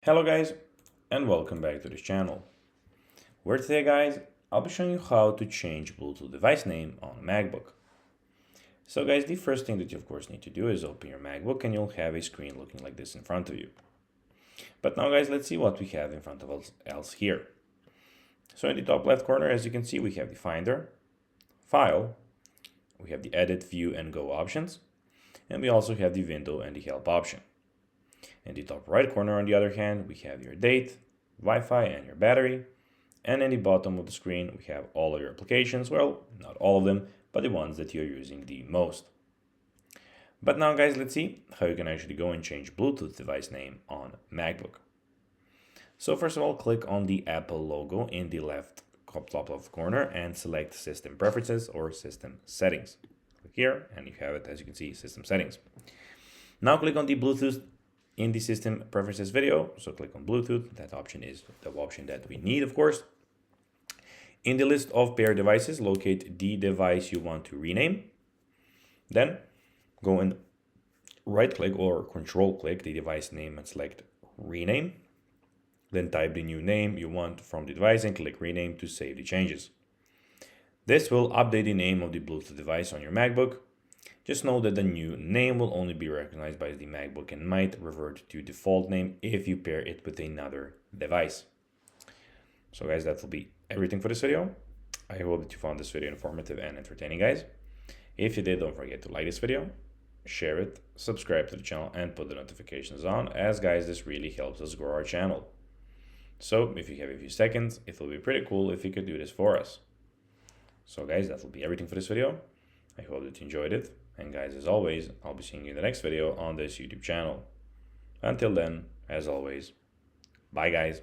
Hello guys, and welcome back to this channel, where today guys, I'll be showing you how to change Bluetooth device name on a MacBook. So guys, the first thing that you of course need to do is open your MacBook and you'll have a screen looking like this in front of you. But now guys, let's see what we have in front of us else here. So in the top left corner, as you can see, we have the Finder, File, we have the Edit, View, and Go options, and we also have the Window and the Help option. In the top right corner, on the other hand, we have your date, Wi-Fi, and your battery. And in the bottom of the screen, we have all of your applications. Well, not all of them, but the ones that you're using the most. But now, guys, let's see how you can actually go and change Bluetooth device name on MacBook. So first of all, click on the Apple logo in the left top left corner and select System Preferences or System Settings. Click here, and you have it, as you can see, System Settings. Now click on the Bluetooth in the System Preferences video, so click on Bluetooth. That option is the option that we need, of course. In the list of paired devices, locate the device you want to rename. Then go and right-click or control-click the device name and select Rename. Then type the new name you want from the device and click Rename to save the changes. This will update the name of the Bluetooth device on your MacBook. Just know that the new name will only be recognized by the MacBook and might revert to default name if you pair it with another device. So guys, that will be everything for this video. I hope that you found this video informative and entertaining, guys. If you did, don't forget to like this video, share it, subscribe to the channel, and put the notifications on, as guys, this really helps us grow our channel. So if you have a few seconds, it will be pretty cool if you could do this for us. So guys, that will be everything for this video. I hope that you enjoyed it. And guys, as always, I'll be seeing you in the next video on this YouTube channel. Until then, as always, bye guys.